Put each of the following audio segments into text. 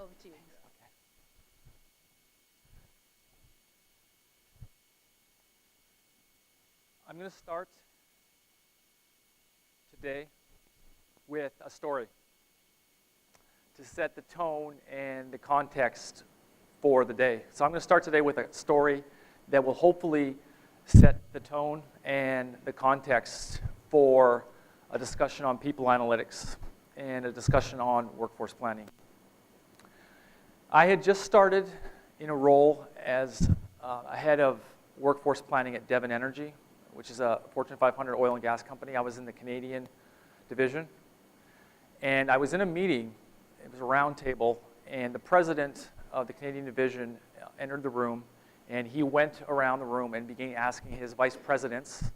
over to you. I'm going to start today with a story to set the tone and the context for the day. So I'm going to start today with a story that will hopefully set the tone and the context for a discussion on people analytics and a discussion on workforce planning. I had just started in a role as a head of workforce planning at Devon Energy, which is a Fortune 500 oil and gas company. I was in the Canadian division. And I was in a meeting, it was a round table, and the president of the Canadian division entered the room, and he went around the room and began asking his vice presidents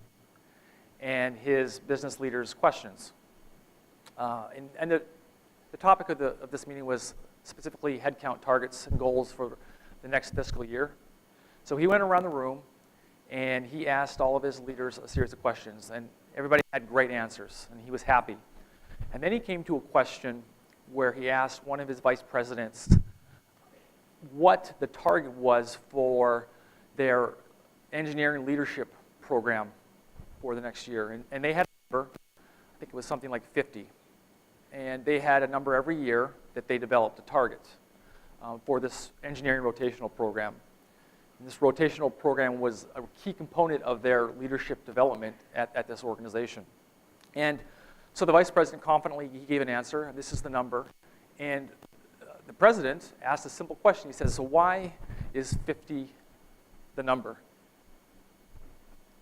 and his business leaders questions. And the topic of this meeting was specifically headcount targets and goals for the next fiscal year. So he went around the room, and he asked all of his leaders a series of questions, and everybody had great answers, and he was happy. And then he came to a question where he asked one of his vice presidents what the target was for their engineering leadership program for the next year. And they had a number, I think it was something like 50. And they had a number every year that they developed a target for this engineering rotational program. And this rotational program was a key component of their leadership development at this organization. And so the vice president confidently, he gave an answer, this is the number. And the president asked a simple question. He says, so why is 50 the number?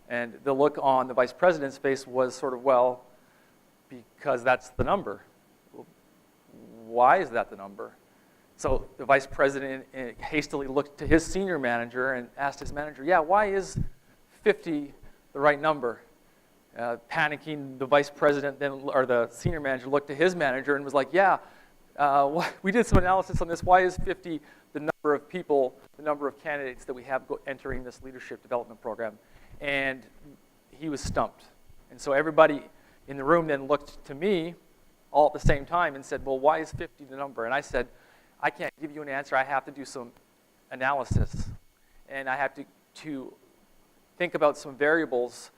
And the look on the vice president's face was sort of, well, because that's the number. Why is that the number? So the vice president hastily looked to his senior manager and asked his manager, yeah, why is 50 the right number? Panicking, the vice president then, or the senior manager looked to his manager and was like, yeah, we did some analysis on this. Why is 50 the number of people, the number of candidates that we have entering this leadership development program? And he was stumped. And so everybody in the room then looked to me all at the same time and said, well, why is 50 the number? And I said, I can't give you an answer. I have to do some analysis. And I have to think about some variables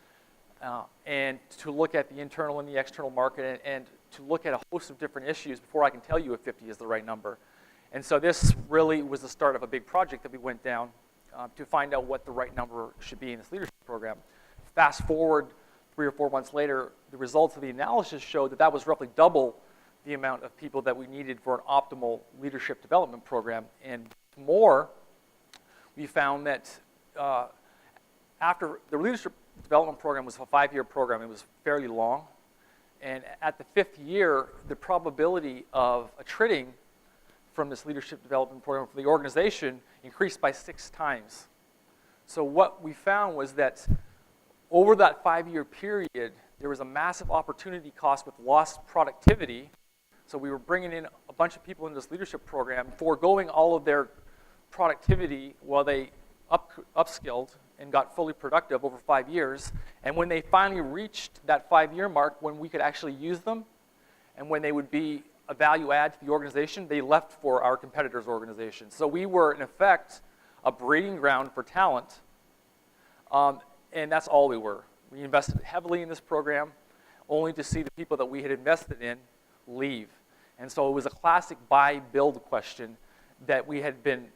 and to look at the internal and the external market and to look at a host of different issues before I can tell you if 50 is the right number. And so this really was the start of a big project that we went down to find out what the right number should be in this leadership program. Fast forward 3 or 4 months later, the results of the analysis showed that that was roughly double the amount of people that we needed for an optimal leadership development program. And more, we found that after the leadership development program was a 5-year program, it was fairly long. And at the 5th year, the probability of attriting from this leadership development program for the organization increased by 6 times. So what we found was that over that 5-year period, there was a massive opportunity cost with lost productivity. So we were bringing in a bunch of people in this leadership program, foregoing all of their productivity while they upskilled and got fully productive over 5 years. And when they finally reached that 5-year mark, when we could actually use them, and when they would be a value add to the organization, they left for our competitors' organization. So we were, in effect, a breeding ground for talent, and that's all we were. We invested heavily in this program, only to see the people that we had invested in leave. And so it was a classic buy-build question that we had been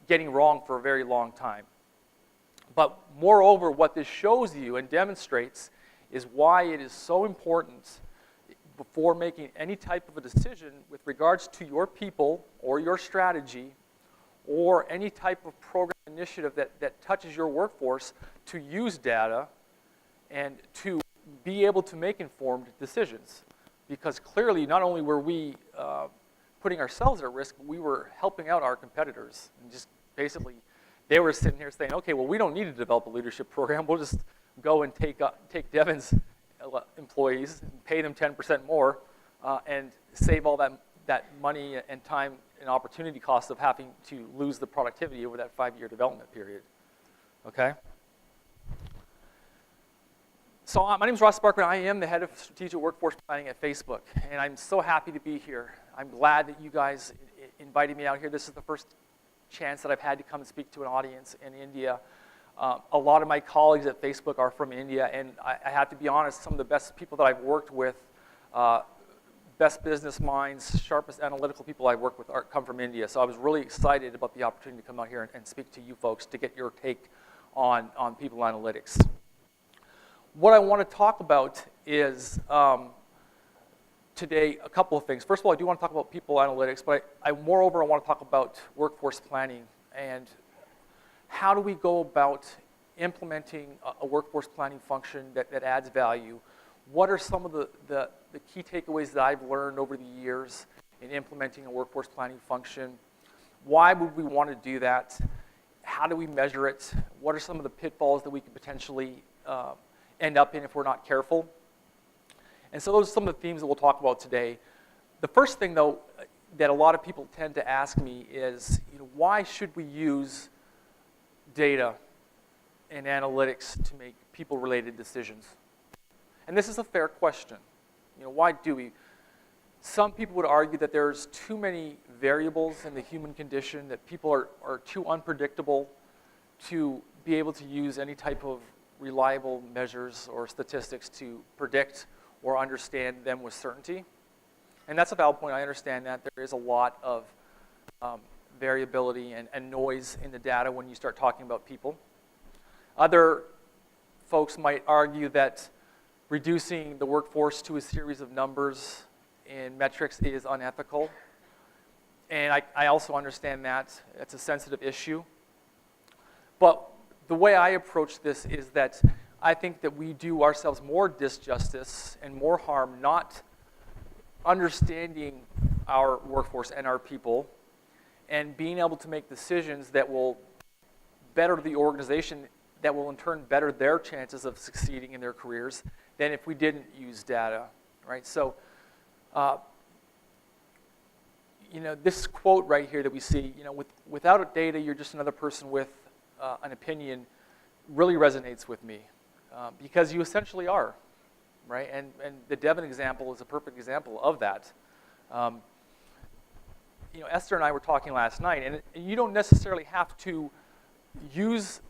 getting wrong for a very long time. But moreover, what this shows you and demonstrates is why it is so important before making any type of a decision with regards to your people or your strategy or any type of program initiative that touches your workforce to use data and to be able to make informed decisions. Because clearly, not only were we putting ourselves at risk, but we were helping out our competitors. And just basically, they were sitting here saying, okay, well, we don't need to develop a leadership program. We'll just go and take Devon's employees and pay them 10% more and save all that money and time and opportunity cost of having to lose the productivity over that 5-year development period. Okay? So my name is Ross Sparkman. I am the head of strategic workforce planning at Facebook, and I'm so happy to be here. I'm glad that you guys inviting me out here. This is the first chance that I've had to come and speak to an audience in India. A lot of my colleagues at Facebook are from India, and I have to be honest, some of the best people that I've worked with, best business minds, sharpest analytical people I've worked with come from India. So I was really excited about the opportunity to come out here and speak to you folks to get your take on people analytics. What I want to talk about is today a couple of things. First of all, I do want to talk about people analytics, but moreover, I want to talk about workforce planning and how do we go about implementing a workforce planning function that adds value. What are some of the key takeaways that I've learned over the years in implementing a workforce planning function? Why would we want to do that? How do we measure it? What are some of the pitfalls that we could potentially end up in if we're not careful? And so those are some of the themes that we'll talk about today. The first thing, though, that a lot of people tend to ask me is, why should we use data and analytics to make people-related decisions? And this is a fair question. Why do we? Some people would argue that there's too many variables in the human condition, that people are too unpredictable to be able to use any type of reliable measures or statistics to predict or understand them with certainty. And that's a valid point. I understand that. There is a lot of variability and noise in the data when you start talking about people. Other folks might argue that reducing the workforce to a series of numbers and metrics is unethical. And I also understand that. It's a sensitive issue. But the way I approach this is that I think that we do ourselves more disjustice and more harm not understanding our workforce and our people and being able to make decisions that will better the organization, that will in turn better their chances of succeeding in their careers than if we didn't use data, right? So, this quote right here that we see, without data, you're just another person with an opinion, really resonates with me because you essentially are, right? And the Devon example is a perfect example of that. Esther and I were talking last night, and you don't necessarily have to use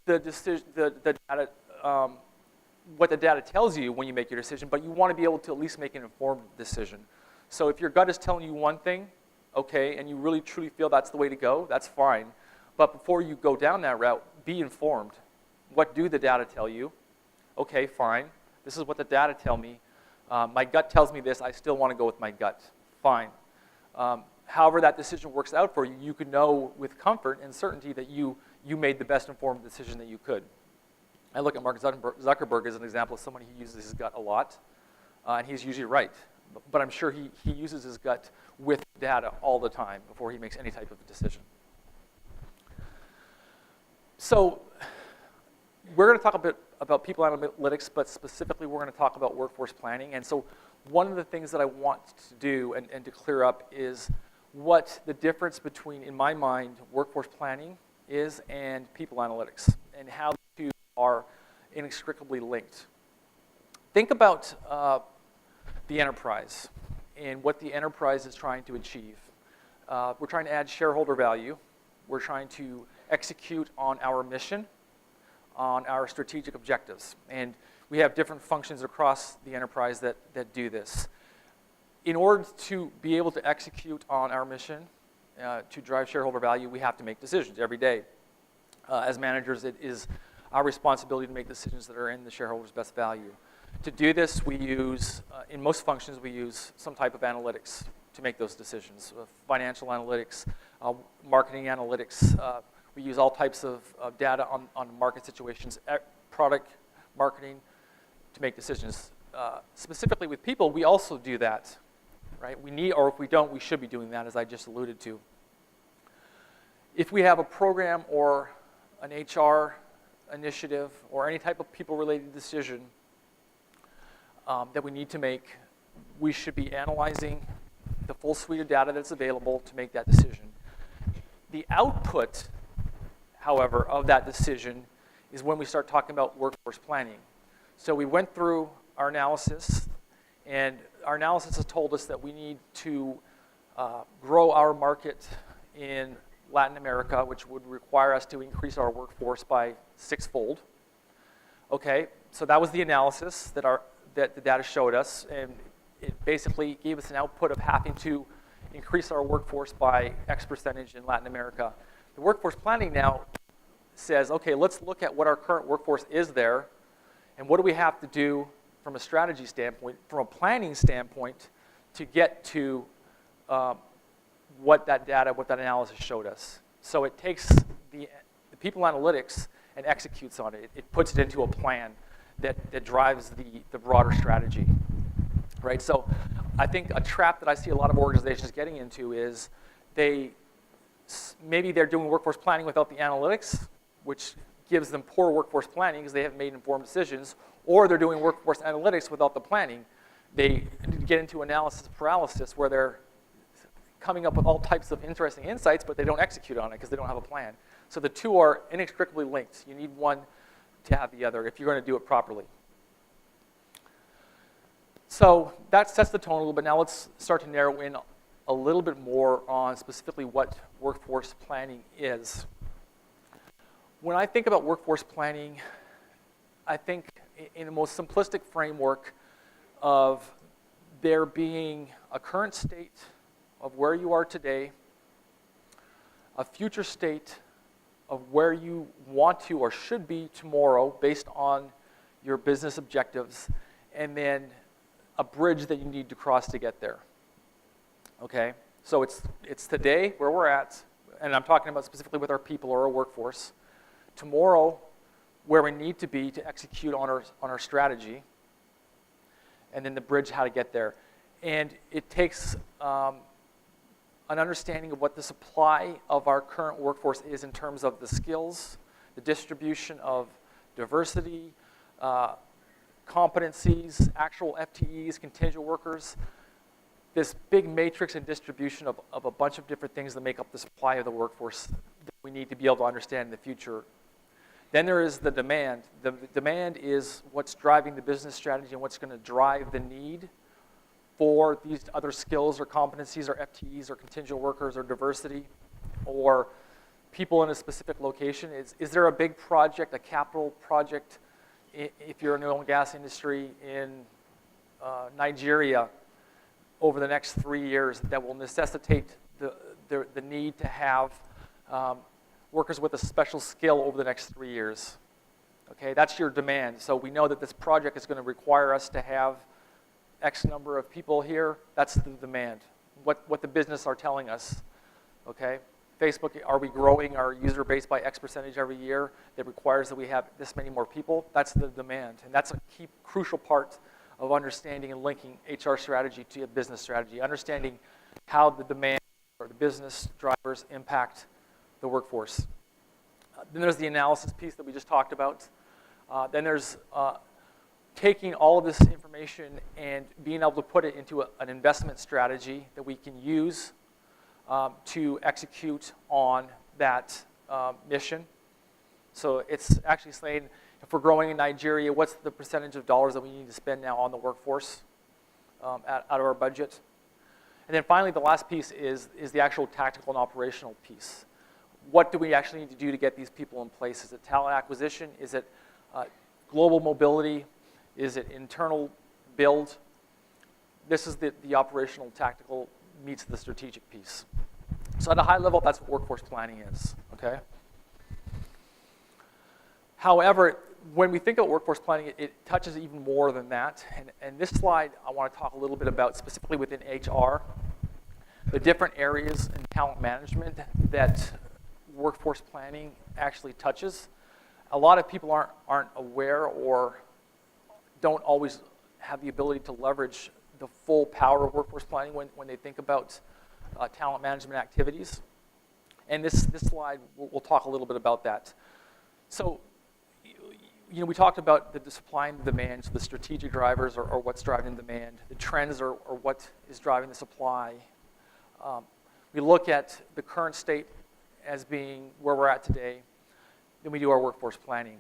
the data, what the data tells you when you make your decision, but you want to be able to at least make an informed decision. So if your gut is telling you one thing, okay, and you really truly feel that's the way to go, that's fine. But before you go down that route, be informed. What do the data tell you? Okay, fine. This is what the data tell me. My gut tells me this. I still want to go with my gut. Fine. However that decision works out for you, you can know with comfort and certainty that you made the best informed decision that you could. I look at Mark Zuckerberg as an example of someone who uses his gut a lot, and he's usually right. But I'm sure he uses his gut with data all the time before he makes any type of decision. So we're going to talk a bit about people analytics, but specifically we're going to talk about workforce planning. And so one of the things that I want to do and to clear up is what the difference between, in my mind, workforce planning is and people analytics, and how the two are inextricably linked. Think about the enterprise and what the enterprise is trying to achieve. We're trying to add shareholder value. We're trying to execute on our mission, on our strategic objectives. And we have different functions across the enterprise that do this. In order to be able to execute on our mission, to drive shareholder value, we have to make decisions every day. As managers, it is our responsibility to make decisions that are in the shareholders' best value. To do this, we use, in most functions, we use some type of analytics to make those decisions. Financial analytics, marketing analytics. We use all types of data on market situations, product marketing, to make decisions. Specifically with people, we also do that, right? We need, or if we don't, we should be doing that, as I just alluded to. If we have a program or an HR initiative or any type of people-related decision that we need to make, we should be analyzing the full suite of data that's available to make that decision. The output, however, of that decision is when we start talking about workforce planning. So we went through our analysis, and our analysis has told us that we need to grow our market in Latin America, which would require us to increase our workforce by 6-fold. Okay, so that was the analysis that the data showed us, and it basically gave us an output of having to increase our workforce by X percentage in Latin America. The workforce planning now says, okay, let's look at what our current workforce is there, and what do we have to do from a strategy standpoint, from a planning standpoint, to get to what that data, what that analysis showed us. So it takes the people analytics and executes on it. It puts it into a plan that drives the broader strategy, right? So I think a trap that I see a lot of organizations getting into is maybe they're doing workforce planning without the analytics, which gives them poor workforce planning because they haven't made informed decisions, or they're doing workforce analytics without the planning. They get into analysis paralysis where they're coming up with all types of interesting insights, but they don't execute on it because they don't have a plan. So the two are inextricably linked. You need one to have the other if you're going to do it properly. So that sets the tone a little bit. Now let's start to narrow in a little bit more on specifically what workforce planning is. When I think about workforce planning, I think in the most simplistic framework of there being a current state of where you are today, a future state of where you want to or should be tomorrow based on your business objectives, and then a bridge that you need to cross to get there. Okay? So it's today where we're at, and I'm talking about specifically with our people or our workforce. Tomorrow, where we need to be to execute on our strategy, and then the bridge how to get there. And it takes an understanding of what the supply of our current workforce is in terms of the skills, the distribution of diversity, competencies, actual FTEs, contingent workers, this big matrix and distribution of a bunch of different things that make up the supply of the workforce that we need to be able to understand in the future. Then there is the demand. The demand is what's driving the business strategy and what's going to drive the need for these other skills or competencies or FTEs or contingent workers or diversity or people in a specific location. Is there a big project, a capital project, if you're in the oil and gas industry in Nigeria over the next 3 years that will necessitate the need to have workers with a special skill over the next 3 years? Okay, that's your demand. So we know that this project is going to require us to have X number of people here. That's the demand. What the business are telling us. Okay, Facebook, are we growing our user base by X percentage every year that requires that we have this many more people? That's the demand, and that's a key crucial part of understanding and linking HR strategy to a business strategy. Understanding how the demand or the business drivers impact the workforce. Then there's the analysis piece that we just talked about. Then there's taking all of this information and being able to put it into an investment strategy that we can use to execute on that mission. So it's actually saying, if we're growing in Nigeria, what's the percentage of dollars that we need to spend now on the workforce out of our budget? And then finally, the last piece is the actual tactical and operational piece. What do we actually need to do to get these people in place? Is it talent acquisition? Is it global mobility? Is it internal build? This is the operational tactical meets the strategic piece. So at a high level, that's what workforce planning is, okay? However, when we think of workforce planning, it touches even more than that. And this slide, I want to talk a little bit about specifically within HR, the different areas in talent management that workforce planning actually touches. A lot of people aren't aware or don't always have the ability to leverage the full power of workforce planning when they think about talent management activities. And this slide, we'll talk a little bit about that. So, we talked about the supply and the demand, so the strategic drivers are what's driving demand. The trends are what is driving the supply. We look at the current state as being where we're at today. Then we do our workforce planning.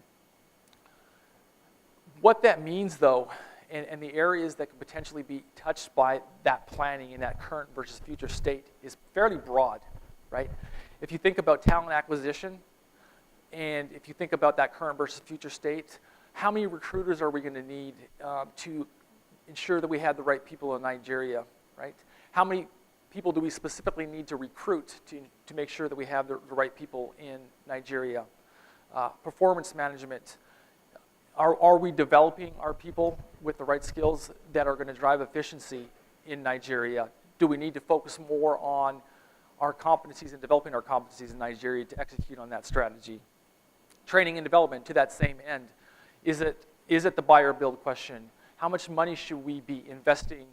What that means, though, and the areas that could potentially be touched by that planning in that current versus future state is fairly broad, right? If you think about talent acquisition, and if you think about that current versus future state, how many recruiters are we going to need to ensure that we have the right people in Nigeria, right? How many people do we specifically need to recruit to make sure that we have the right people in Nigeria? Performance management. Are we developing our people with the right skills that are going to drive efficiency in Nigeria? Do we need to focus more on our competencies and developing our competencies in Nigeria to execute on that strategy? Training and development to that same end. Is it the buy or build question? How much money should we be investing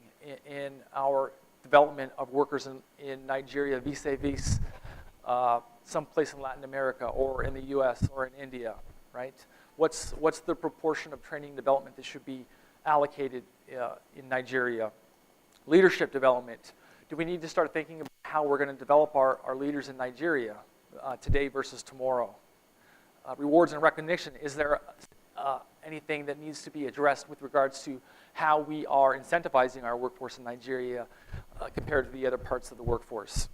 in our development of workers in Nigeria vis-a-vis someplace in Latin America or in the US or in India, right? What's the proportion of training and development that should be allocated in Nigeria? Leadership development. Do we need to start thinking about how we're going to develop our leaders in Nigeria today versus tomorrow? Rewards and recognition. Is there anything that needs to be addressed with regards to how we are incentivizing our workforce in Nigeria compared to the other parts of the workforce?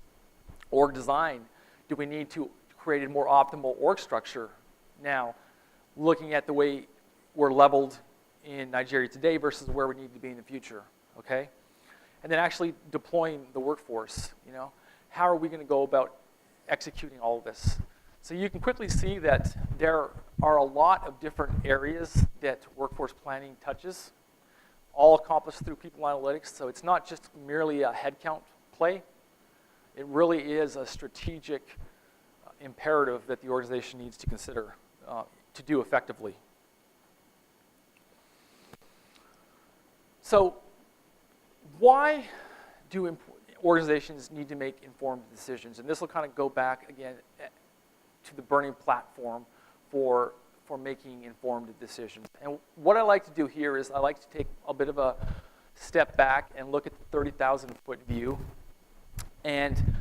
Org design. Do we need to create a more optimal org structure now, looking at the way we're leveled in Nigeria today versus where we need to be in the future, okay? And then actually deploying the workforce, How are we going to go about executing all of this? So you can quickly see that there are a lot of different areas that workforce planning touches, all accomplished through people analytics. So it's not just merely a headcount play. It really is a strategic imperative that the organization needs to consider to do effectively. So why do organizations need to make informed decisions? And this will kind of go back again to the burning platform for making informed decisions. And what I like to do here is I like to take a bit of a step back and look at the 30,000-foot view. And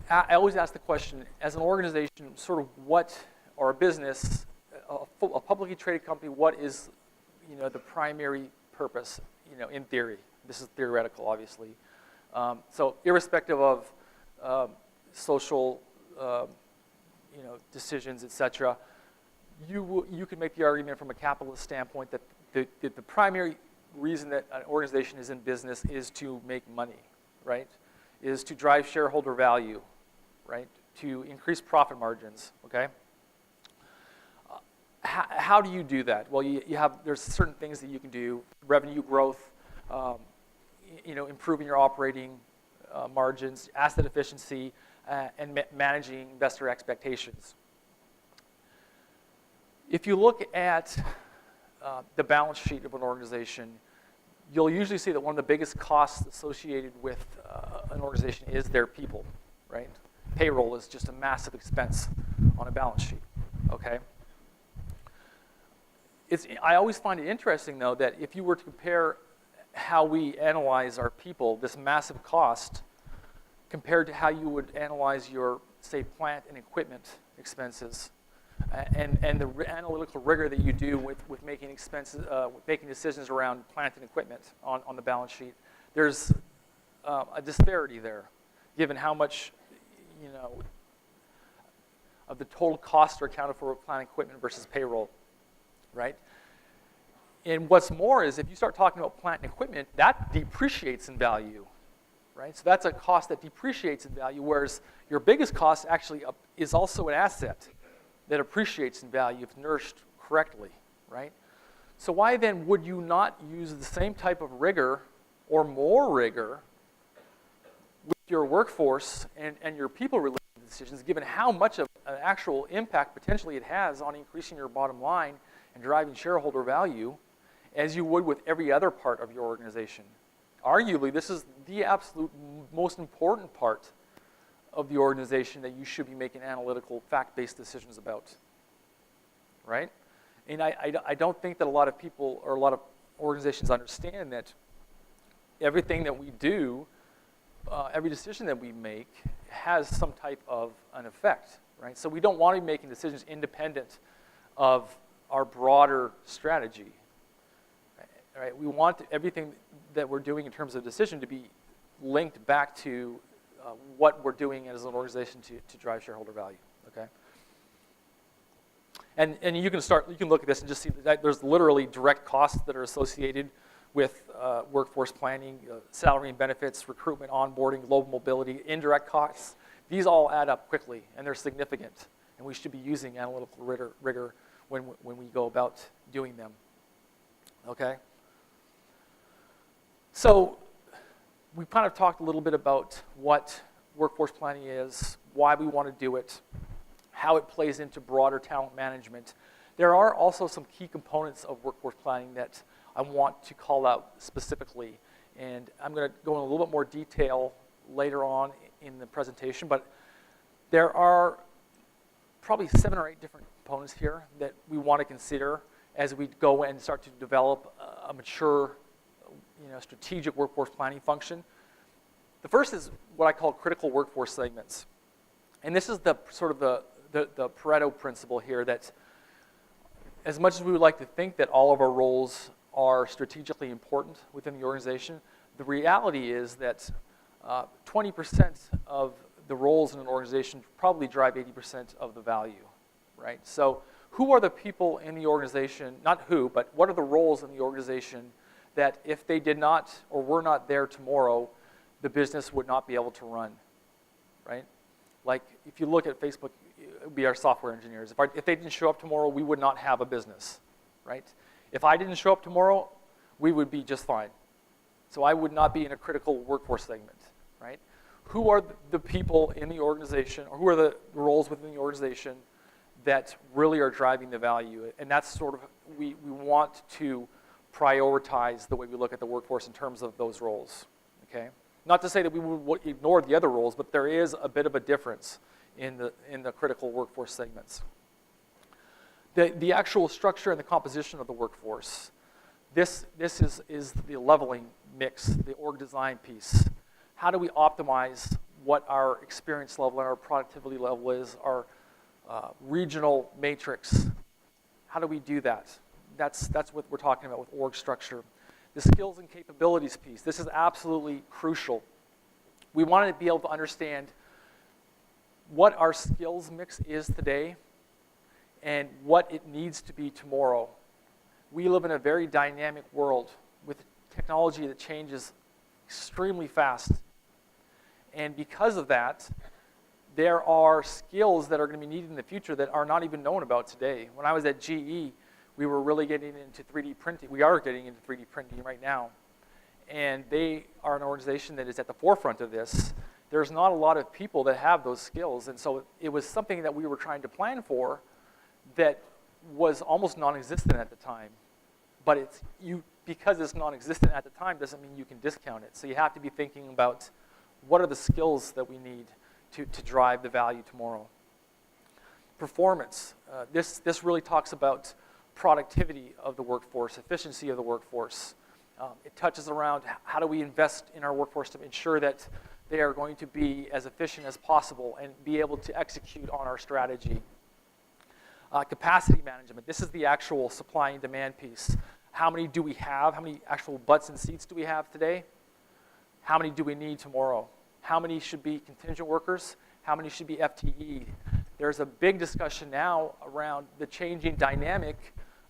I always ask the question, as an organization, sort of what, or a business, a publicly traded company, what is, the primary purpose, in theory? This is theoretical, obviously. So irrespective of social, decisions, etc., you can make the argument from a capitalist standpoint that the primary reason that an organization is in business is to make money, right? Is to drive shareholder value, right? To increase profit margins, okay? How do you do that? Well, there's certain things that you can do: revenue growth, improving your operating margins, asset efficiency, and managing investor expectations. If you look at the balance sheet of an organization, you'll usually see that one of the biggest costs associated with an organization is their people, right? Payroll is just a massive expense on a balance sheet, okay? I always find it interesting, though, that if you were to compare how we analyze our people, this massive cost, compared to how you would analyze your, say, plant and equipment expenses, and the analytical rigor that you do with making making decisions around plant and equipment on the balance sheet, there's a disparity there, given how much, of the total costs are accounted for with plant and equipment versus payroll, right? And what's more is if you start talking about plant and equipment, that depreciates in value, right? So that's a cost that depreciates in value, whereas your biggest cost actually is also an asset that appreciates in value if nourished correctly, right? So why then would you not use the same type of rigor or more rigor with your workforce and your people-related decisions, given how much of an actual impact potentially it has on increasing your bottom line and driving shareholder value, as you would with every other part of your organization? Arguably, this is the absolute most important part of the organization that you should be making analytical, fact-based decisions about, right? And I don't think that a lot of people or a lot of organizations understand that everything that we do, every decision that we make has some type of an effect, right? So we don't want to be making decisions independent of our broader strategy. right? We want everything that we're doing in terms of decision to be linked back to what we're doing as an organization to drive shareholder value, okay? And you can look at this and just see that there's literally direct costs that are associated with workforce planning, salary and benefits, recruitment, onboarding, global mobility, indirect costs. These all add up quickly, and they're significant. And we should be using analytical rigor when we go about doing them, okay? So we kind of talked a little bit about what workforce planning is, why we want to do it, how it plays into broader talent management. There are also some key components of workforce planning that I want to call out specifically, and I'm going to go in a little bit more detail later on in the presentation, but there are probably 7 or 8 different components here that we want to consider as we go and start to develop a mature, strategic workforce planning function. The first is what I call critical workforce segments. And this is the sort of the Pareto principle here, that as much as we would like to think that all of our roles are strategically important within the organization, the reality is that 20% of the roles in an organization probably drive 80% of the value, right? So who are the people in the organization, not who, but what are the roles in the organization that if they did not or were not there tomorrow, the business would not be able to run, right? Like if you look at Facebook, it would be our software engineers. If they didn't show up tomorrow, we would not have a business, right? If I didn't show up tomorrow, we would be just fine. So I would not be in a critical workforce segment, right? Who are the people in the organization, or who are the roles within the organization that really are driving the value? And that's sort of, we want to prioritize the way we look at the workforce in terms of those roles, okay? Not to say that we would ignore the other roles, but there is a bit of a difference in the critical workforce segments. The actual structure and the composition of the workforce. This is the leveling mix, the org design piece. How do we optimize what our experience level and our productivity level is, our regional matrix? How do we do that? That's what we're talking about with org structure. The skills and capabilities piece. This is absolutely crucial. We want to be able to understand what our skills mix is today and what it needs to be tomorrow. We live in a very dynamic world with technology that changes extremely fast. And because of that, there are skills that are going to be needed in the future that are not even known about today. When I was at GE, we were really getting into 3D printing. We are getting into 3D printing right now. And they are an organization that is at the forefront of this. There's not a lot of people that have those skills. And so it was something that we were trying to plan for that was almost non-existent at the time. But because it's non-existent at the time doesn't mean you can discount it. So you have to be thinking about what are the skills that we need to drive the value tomorrow. Performance. This really talks about productivity of the workforce, efficiency of the workforce. It touches around how do we invest in our workforce to ensure that they are going to be as efficient as possible and be able to execute on our strategy. Capacity management. This is the actual supply and demand piece. How many do we have? How many actual butts and seats do we have today? How many do we need tomorrow? How many should be contingent workers? How many should be FTE? There's a big discussion now around the changing dynamic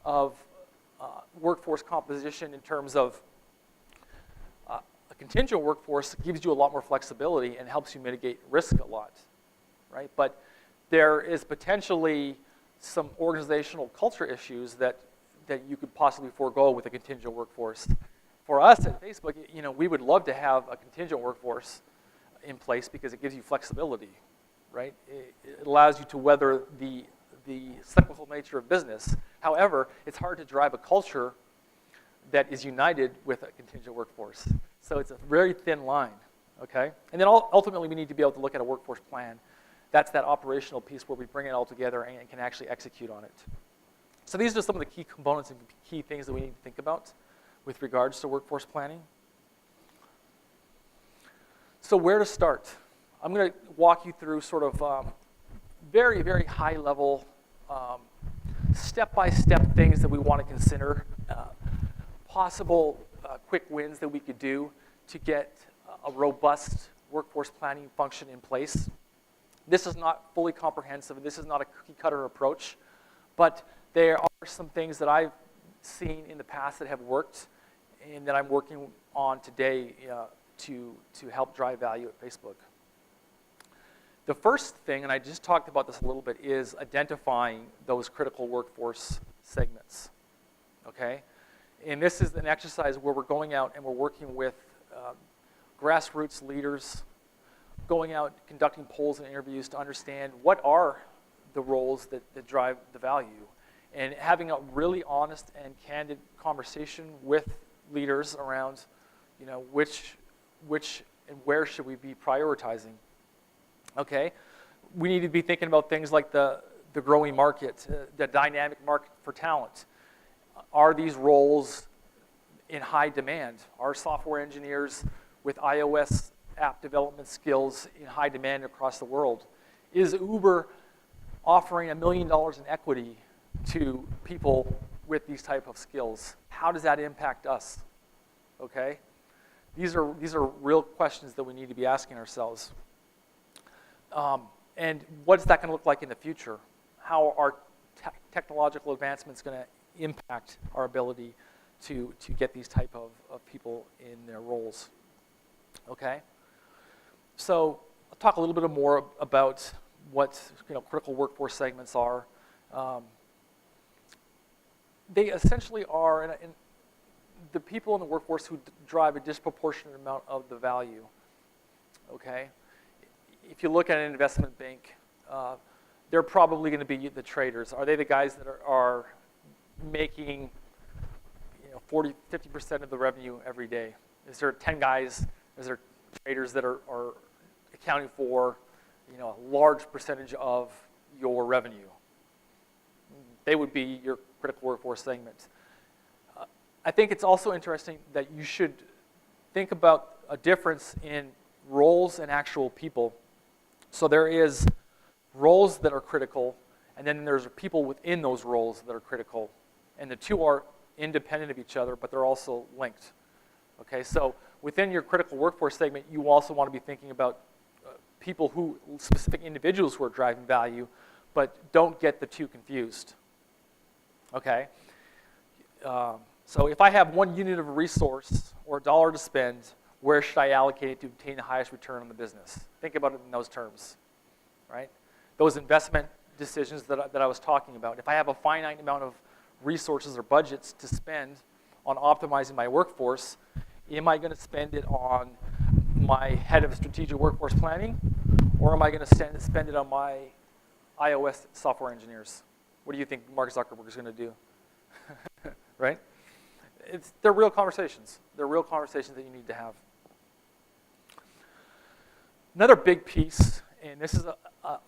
of workforce composition in terms of a contingent workforce gives you a lot more flexibility and helps you mitigate risk a lot, right? But there is potentially some organizational culture issues that you could possibly forego with a contingent workforce. For us at Facebook, we would love to have a contingent workforce in place because it gives you flexibility, right? It allows you to weather the cyclical nature of business. However, it's hard to drive a culture that is united with a contingent workforce. So it's a very thin line, okay? And then ultimately, we need to be able to look at a workforce plan. That's that operational piece where we bring it all together and can actually execute on it. So these are some of the key components and key things that we need to think about with regards to workforce planning. So where to start? I'm going to walk you through sort of very, very high level, step-by-step things that we want to consider. possible quick wins that we could do to get a robust workforce planning function in place. This is not fully comprehensive. This is not a cookie-cutter approach, but there are some things that I've seen in the past that have worked and that I'm working on today to help drive value at Facebook. The first thing, and I just talked about this a little bit, is identifying those critical workforce segments, okay? And this is an exercise where we're going out and we're working with grassroots leaders, going out, conducting polls and interviews to understand what are the roles that drive the value, and having a really honest and candid conversation with leaders around, which and where should we be prioritizing. Okay, we need to be thinking about things like the growing market, the dynamic market for talent. Are these roles in high demand? Are software engineers with iOS app development skills in high demand across the world? Is Uber offering $1 million in equity to people with these type of skills? How does that impact us? Okay, these are real questions that we need to be asking ourselves. And what is that going to look like in the future? How are technological advancements going to impact our ability to get these type of people in their roles? Okay, so I'll talk a little bit more about what critical workforce segments are. They essentially are the people in the workforce who drive a disproportionate amount of the value. Okay, if you look at an investment bank, they're probably going to be the traders. Are they the guys that are making 40, 50% of the revenue every day? Is there 10 guys? Is there traders that are accounting for a large percentage of your revenue? They would be your critical workforce segment. I think it's also interesting that you should think about a difference in roles and actual people. So there is roles that are critical, and then there's people within those roles that are critical. And the two are independent of each other, but they're also linked. Okay, so within your critical workforce segment, you also want to be thinking about specific individuals who are driving value, but don't get the two confused. Okay, so if I have 1 unit of a resource or $1 to spend, where should I allocate it to obtain the highest return on the business? Think about it in those terms, right? Those investment decisions that I was talking about. If I have a finite amount of resources or budgets to spend on optimizing my workforce, am I going to spend it on my head of strategic workforce planning, or am I going to spend it on my iOS software engineers? What do you think Mark Zuckerberg is going to do? Right? They're real conversations. They're real conversations that you need to have. Another big piece, and this is a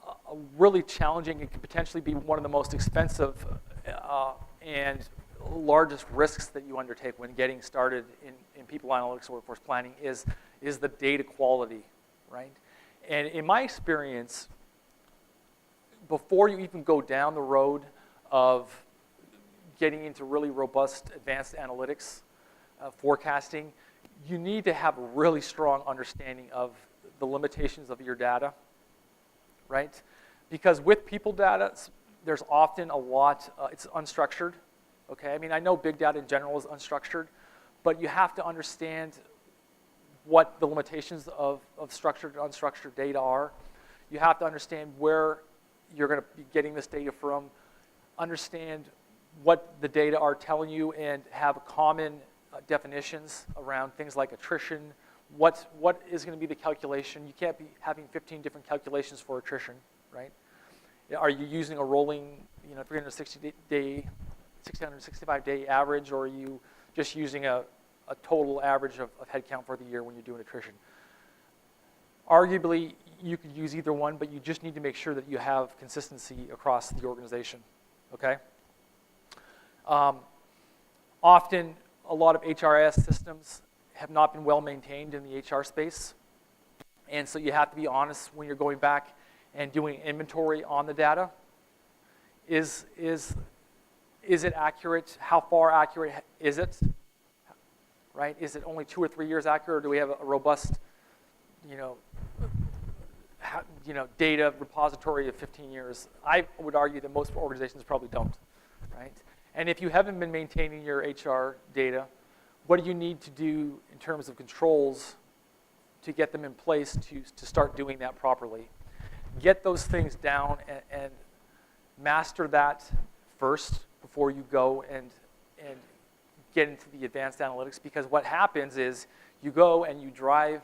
really challenging and could potentially be one of the most expensive and largest risks that you undertake when getting started in people analytics or workforce planning is the data quality, right? And in my experience, before you even go down the road of getting into really robust advanced analytics, forecasting, you need to have a really strong understanding of the limitations of your data, right? Because with people data, there's often a lot, it's unstructured, okay? I mean, I know big data in general is unstructured, but you have to understand what the limitations of structured and unstructured data are. You have to understand where you're going to be getting this data from, understand what the data are telling you, and have common definitions around things like attrition. What is going to be the calculation? You can't be having 15 different calculations for attrition, right? Are you using a rolling, 365-day average, or are you just using a total average of headcount for the year when you're doing attrition? Arguably, you could use either one, but you just need to make sure that you have consistency across the organization, okay? Often, a lot of HRIS systems have not been well maintained in the HR space, and so you have to be honest when you're going back and doing inventory on the data. Is it accurate? How far accurate is it? right? Is it only 2 or 3 years accurate, or do we have a robust, you know, data repository of 15 years? I would argue that most organizations probably don't, right? And if you haven't been maintaining your HR data, what do you need to do in terms of controls to get them in place to start doing that properly? Get those things down and master that first before you go and get into the advanced analytics, because what happens is you go and you drive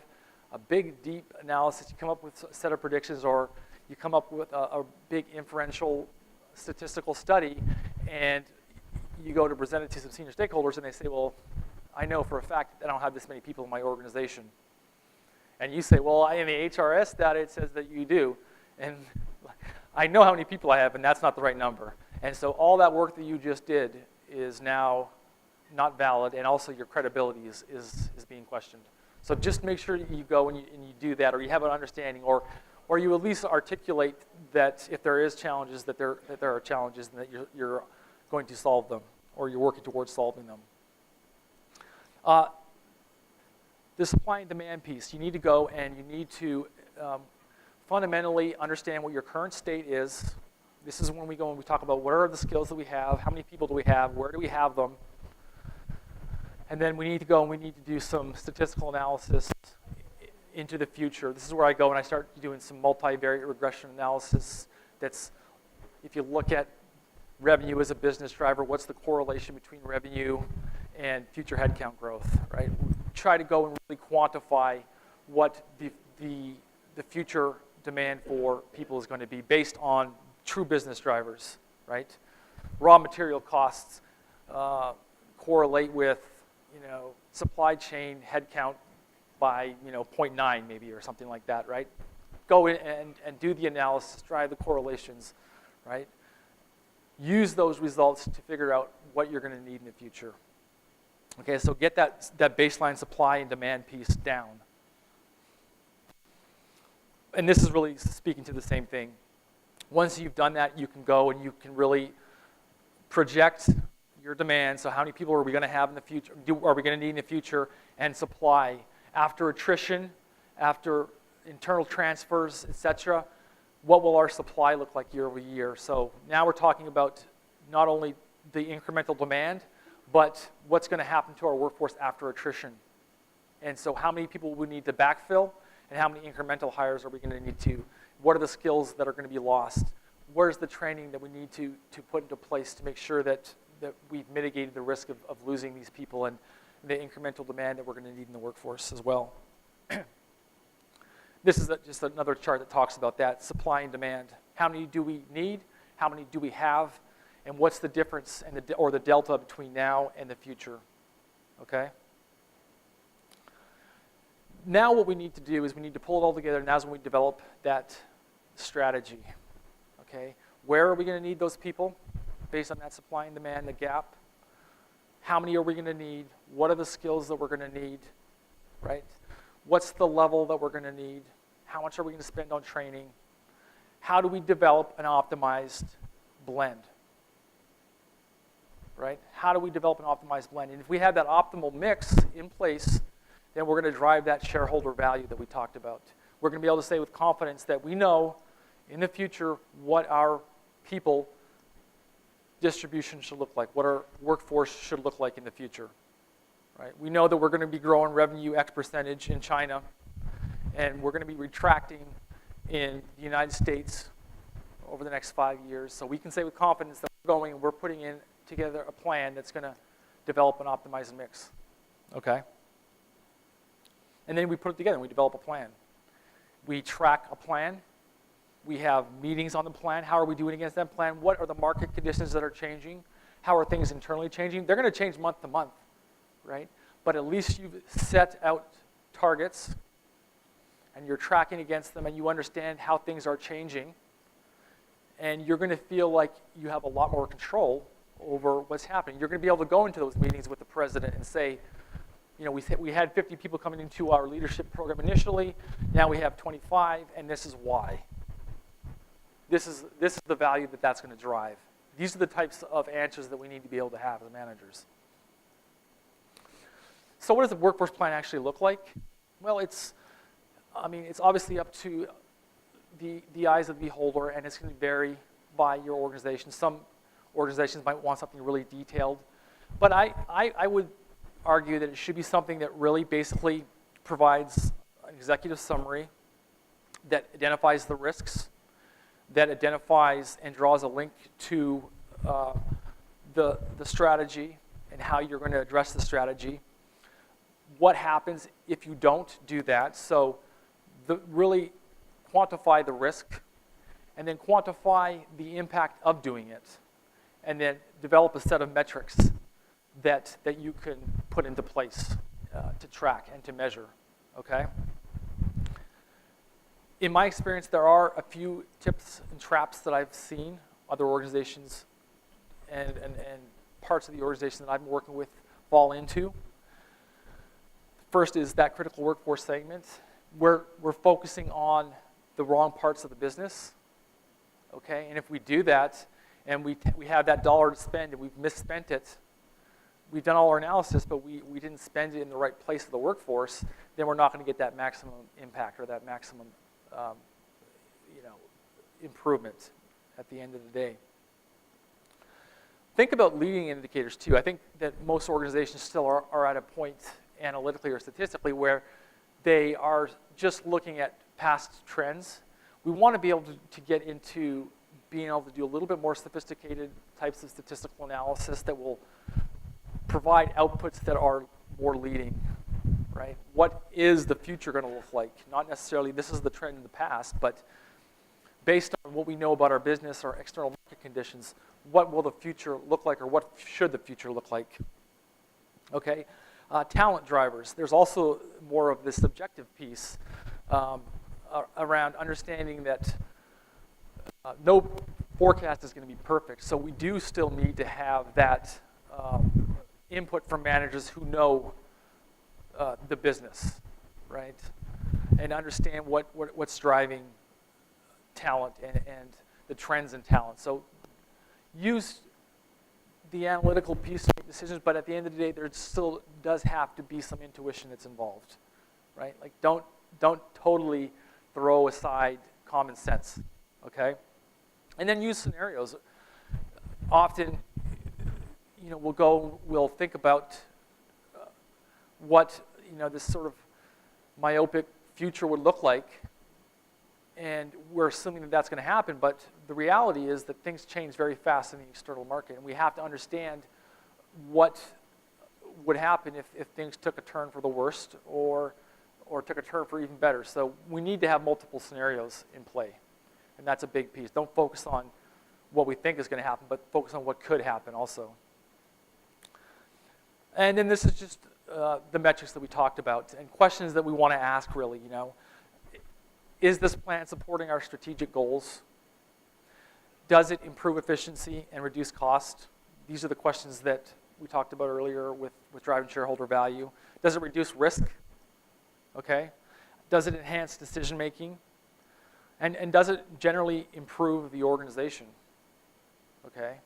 a big, deep analysis, you come up with a set of predictions, or you come up with a big inferential statistical study, and you go to present it to some senior stakeholders, and they say, well, I know for a fact that I don't have this many people in my organization. And you say, well, in the HRS data, it says that you do. And I know how many people I have, and that's not the right number. And so all that work that you just did is now not valid, and also your credibility is being questioned. So just make sure you go and you do that, or you have an understanding, or you at least articulate that if there is challenges, that there are challenges, and that you're going to solve them, or you're working towards solving them. The supply and demand piece, you need to go and you need to fundamentally understand what your current state is. This is when we go and we talk about what are the skills that we have, how many people do we have, where do we have them. And then we need to go and we need to do some statistical analysis into the future. This is where I go and I start doing some multivariate regression analysis. That's, if you look at revenue as a business driver, what's the correlation between revenue and future headcount growth, right? We try to go and really quantify what the future demand for people is going to be based on true business drivers, right? Raw material costs correlate with, supply chain headcount by, 0.9 maybe, or something like that, right? Go in and do the analysis, drive the correlations, right? Use those results to figure out what you're going to need in the future. Okay, so get that baseline supply and demand piece down. And this is really speaking to the same thing. Once you've done that, you can go and you can really project your demand. So how many people are we going to have in the future, are we going to need in the future, and supply. After attrition, after internal transfers, etc., what will our supply look like year over year? So now we're talking about not only the incremental demand, but what's going to happen to our workforce after attrition. And so how many people we need to backfill, and how many incremental hires are we going to need to? What are the skills that are going to be lost? Where's the training that we need to put into place to make sure that we've mitigated the risk of losing these people and the incremental demand that we're going to need in the workforce as well? This is just another chart that talks about that, supply and demand. How many do we need? How many do we have? And what's the difference or the delta between now and the future? Okay? Now what we need to do is we need to pull it all together, and that's when we develop that strategy. Okay? Where are we going to need those people based on that supply and demand, the gap? How many are we going to need? What are the skills that we're going to need? Right? What's the level that we're going to need? How much are we going to spend on training? How do we develop an optimized blend? Right? How do we develop an optimized blend? And if we have that optimal mix in place, then we're going to drive that shareholder value that we talked about. We're going to be able to say with confidence that we know in the future what our people distribution should look like, what our workforce should look like in the future. Right? We know that we're going to be growing revenue X percentage in China, and we're going to be retracting in the United States over the next 5 years. So we can say with confidence that we're putting in together a plan that's going to develop an optimized mix. Okay? And then we put it together and we develop a plan. We track a plan. We have meetings on the plan. How are we doing against that plan? What are the market conditions that are changing? How are things internally changing? They're going to change month to month, right? But at least you've set out targets and you're tracking against them and you understand how things are changing. And you're going to feel like you have a lot more control over what's happening. You're going to be able to go into those meetings with the president and say, we had 50 people coming into our leadership program initially. Now we have 25, and this is why. This is the value that's going to drive. These are the types of answers that we need to be able to have as managers. So what does the workforce plan actually look like? Well, it's obviously up to the eyes of the beholder, and it's going to vary by your organization. Some organizations might want something really detailed, but I would argue that it should be something that really basically provides an executive summary that identifies the risks, that identifies and draws a link to the strategy and how you're going to address the strategy. What happens if you don't do that? So really quantify the risk, and then quantify the impact of doing it, and then develop a set of metrics that you can put into place to track and to measure, okay? In my experience, there are a few tips and traps that I've seen other organizations and parts of the organization that I've been working with fall into. First is that critical workforce segment. We're focusing on the wrong parts of the business, okay? And if we do that, and we have that dollar to spend and we've misspent it, we've done all our analysis, but we didn't spend it in the right place of the workforce, then we're not going to get that maximum impact or that maximum improvement at the end of the day. Think about leading indicators too. I think that most organizations still are at a point analytically or statistically where they are just looking at past trends. We want to be able to get into being able to do a little bit more sophisticated types of statistical analysis that will provide outputs that are more leading, right? What is the future going to look like? Not necessarily this is the trend in the past, but based on what we know about our business, our external market conditions, what will the future look like, or what should the future look like? Okay, talent drivers. There's also more of this subjective piece around understanding that no forecast is going to be perfect, so we do still need to have that input from managers who know the business, right? And understand what's driving talent and the trends in talent. So use the analytical piece to make decisions, but at the end of the day, there still does have to be some intuition that's involved, right? Like don't totally throw aside common sense, okay? And then use scenarios. Often, we'll think about what this sort of myopic future would look like, and we're assuming that that's going to happen, but the reality is that things change very fast in the external market, and we have to understand what would happen if things took a turn for the worst or took a turn for even better. So we need to have multiple scenarios in play, and that's a big piece. Don't focus on what we think is going to happen, but focus on what could happen also. And then this is just the metrics that we talked about and questions that we want to ask really, Is this plan supporting our strategic goals? Does it improve efficiency and reduce cost? These are the questions that we talked about earlier with driving shareholder value. Does it reduce risk? Okay. Does it enhance decision making? And does it generally improve the organization? Okay.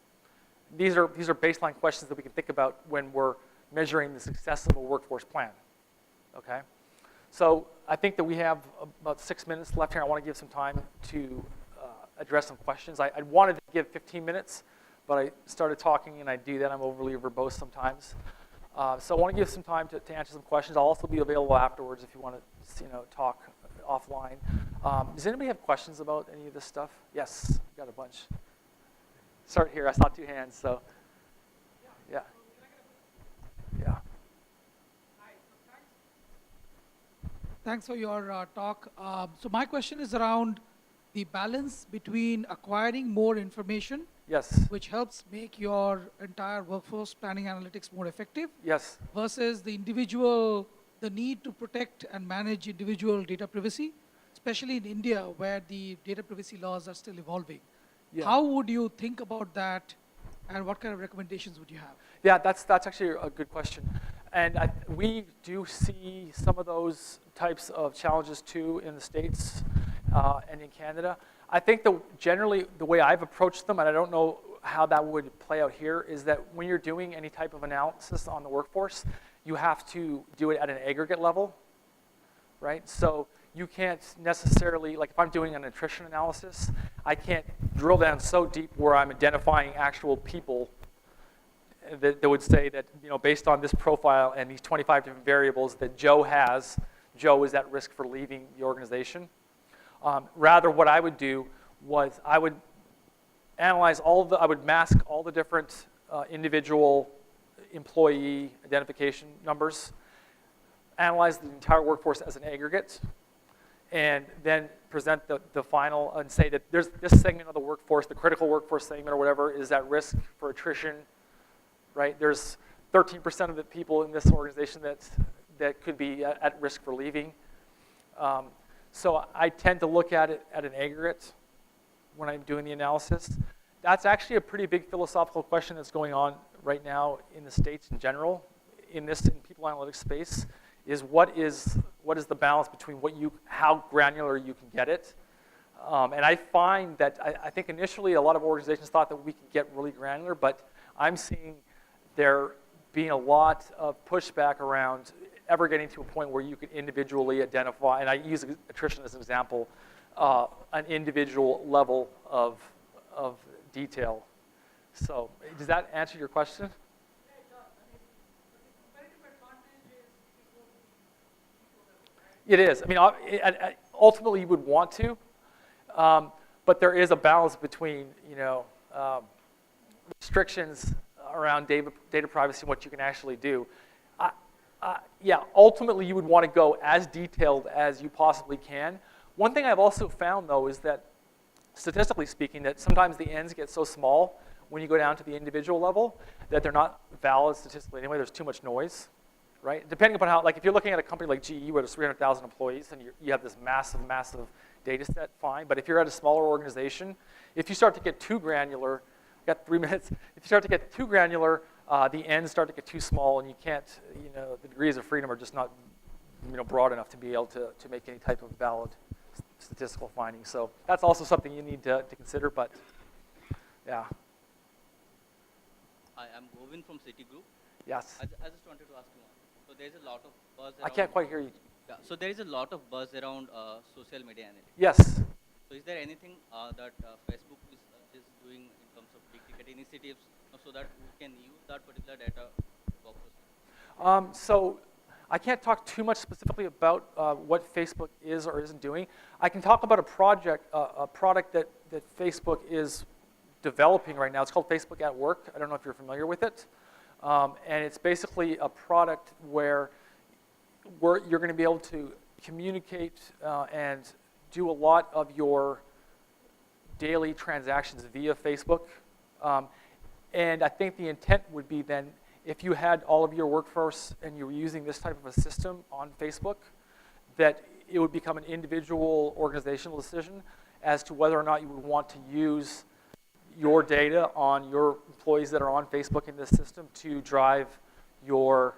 These are baseline questions that we can think about when we're measuring the success of a workforce plan. Okay. So I think that we have about 6 minutes left here. I want to give some time to address some questions. I wanted to give 15 minutes, but I started talking and I do that. I'm overly verbose sometimes. So I want to give some time to answer some questions. I'll also be available afterwards if you want to talk offline. Does anybody have questions about any of this stuff? Yes, got a bunch. Start here. I saw 2 hands, so yeah. Yeah. Thanks for your talk. So my question is around the balance between acquiring more information, Yes. which helps make your entire workforce planning analytics more effective, Yes. versus the need to protect and manage individual data privacy, especially in India where the data privacy laws are still evolving. Yeah. How would you think about that, and what kind of recommendations would you have? Yeah, that's actually a good question. And we do see some of those types of challenges too in the States and in Canada. I think generally the way I've approached them, and I don't know how that would play out here, is that when you're doing any type of analysis on the workforce, you have to do it at an aggregate level, right? So you can't necessarily, like if I'm doing an attrition analysis, I can't drill down so deep where I'm identifying actual people that would say that, based on this profile and these 25 different variables that Joe is at risk for leaving the organization. Rather, what I would do was I would analyze I would mask all the different individual employee identification numbers, analyze the entire workforce as an aggregate, and then present the final and say that there's this segment of the workforce, the critical workforce segment or whatever, is at risk for attrition, right? There's 13% of the people in this organization that could be at risk for leaving. So I tend to look at it at an aggregate when I'm doing the analysis. That's actually a pretty big philosophical question that's going on right now in the States in general, in people analytics space, is what is the balance between how granular you can get it. And I find that I think initially a lot of organizations thought that we could get really granular, but I'm seeing there being a lot of pushback around ever getting to a point where you can individually identify, and I use attrition as an example, an individual level of detail. So does that answer your question? Yeah, it does. I mean, but the competitive advantage is It is. I mean, ultimately you would want to, but there is a balance between, restrictions around data privacy and what you can actually do. Yeah, ultimately you would want to go as detailed as you possibly can. One thing I've also found, though, is that statistically speaking, that sometimes the ends get so small when you go down to the individual level that they're not valid statistically anyway. There's too much noise, right? Depending upon how, like if you're looking at a company like GE where there's 300,000 employees and you have this massive, massive data set, fine. But if you're at a smaller organization, if you start to get too granular, got 3 minutes, if you start to get too granular, the ends start to get too small and you can't, the degrees of freedom are just not, broad enough to be able to make any type of valid statistical findings. So that's also something you need to consider, but yeah. Hi, I'm Govin from Citigroup. Yes. I just wanted to ask you one. So there's a lot of buzz around. I can't quite hear you. Yeah, so there is a lot of buzz around social media analytics. Yes. So is there anything that Facebook is doing in terms of big ticket initiatives so that we can use that particular data purpose? So I can't talk too much specifically about what Facebook is or isn't doing. I can talk about a product that Facebook is developing right now. It's called Facebook at Work. I don't know if you're familiar with it. And it's basically a product where you're going to be able to communicate and do a lot of your daily transactions via Facebook. And I think the intent would be then, if you had all of your workforce and you were using this type of a system on Facebook, that it would become an individual organizational decision as to whether or not you would want to use your data on your employees that are on Facebook in this system to drive your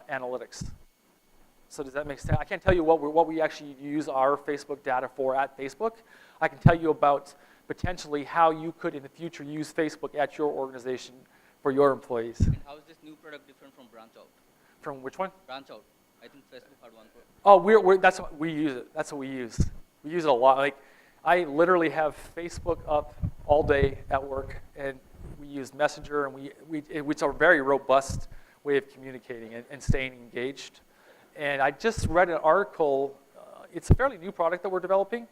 analytics. So does that make sense? I can't tell you what we actually use our Facebook data for at Facebook. I can tell you about potentially how you could in the future use Facebook at your organization for your employees. And how is this new product different from Branch Out? From which one? Branch Out. I think Facebook had one product. Oh, that's what we use it. That's what we use. We use it a lot. Like, I literally have Facebook up all day at work, and we use Messenger, and it's a very robust way of communicating and staying engaged. And I just read an article. It's a fairly new product that we're developing.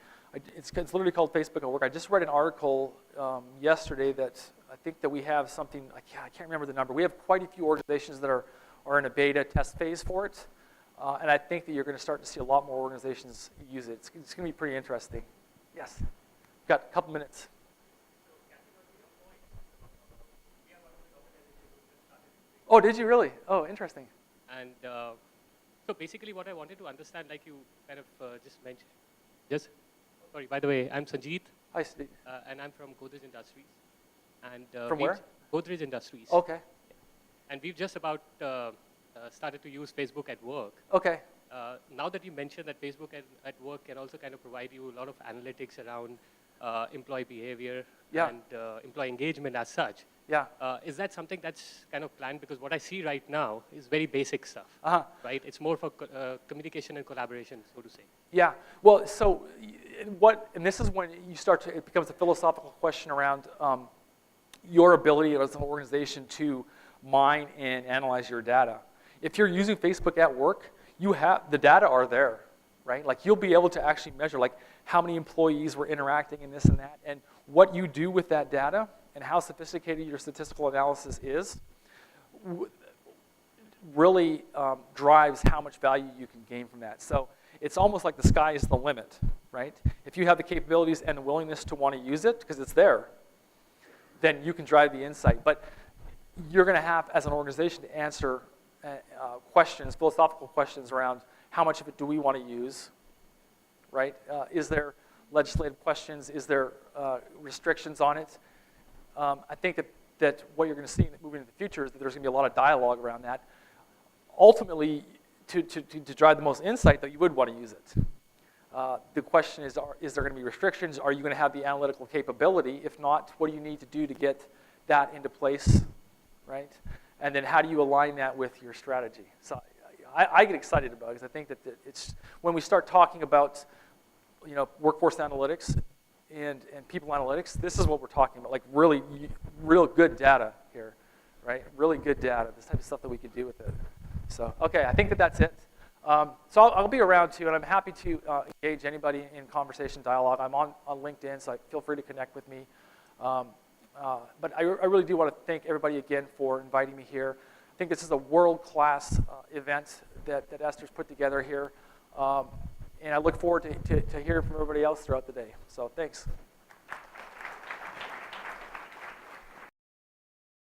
It's literally called Facebook at Work. I just read an article yesterday that I think that we have something, I can't remember the number. We have quite a few organizations that are in a beta test phase for it. And I think that you're going to start to see a lot more organizations use it. It's going to be pretty interesting. Yes. Got a couple minutes. Oh, did you really? Oh, interesting. And so basically what I wanted to understand, like you kind of just mentioned, sorry, by the way, I'm Sanjeet. Hi, Steve. And I'm from Godrej Industries. And from where? Godrej Industries. Okay. And we've just about started to use Facebook at Work. Okay. Now that you mentioned that Facebook at Work can also kind of provide you a lot of analytics around employee behavior and employee engagement as such. Yeah. Is that something that's kind of planned? Because what I see right now is very basic stuff, Uh-huh. right? It's more for communication and collaboration, so to say. Yeah. Well, so and this is when you start to, it becomes a philosophical question around your ability as an organization to mine and analyze your data. If you're using Facebook at work, the data are there, right? Like you'll be able to actually measure like how many employees were interacting and this and that, and what you do with that data and how sophisticated your statistical analysis is really drives how much value you can gain from that. So it's almost like the sky is the limit, right? If you have the capabilities and the willingness to want to use it, because it's there, then you can drive the insight. But you're going to have, as an organization, to answer questions, philosophical questions around how much of it do we want to use, right? Is there legislative questions? Is there restrictions on it? I think that what you're going to see moving into the future is that there's going to be a lot of dialogue around that. Ultimately, to drive the most insight, though, you would want to use it. The question is there going to be restrictions? Are you going to have the analytical capability? If not, what do you need to do to get that into place, right? And then how do you align that with your strategy? So I get excited about it because I think that it's when we start talking about workforce analytics and people analytics, this is what we're talking about, like really real good data here, right? Really good data, this type of stuff that we can do with it. So, okay, I think that's it. So I'll be around too, and I'm happy to engage anybody in conversation, dialogue. I'm on LinkedIn, so feel free to connect with me. But I really do want to thank everybody again for inviting me here. I think this is a world-class event that Esther's put together here. And I look forward to hearing from everybody else throughout the day. So thanks.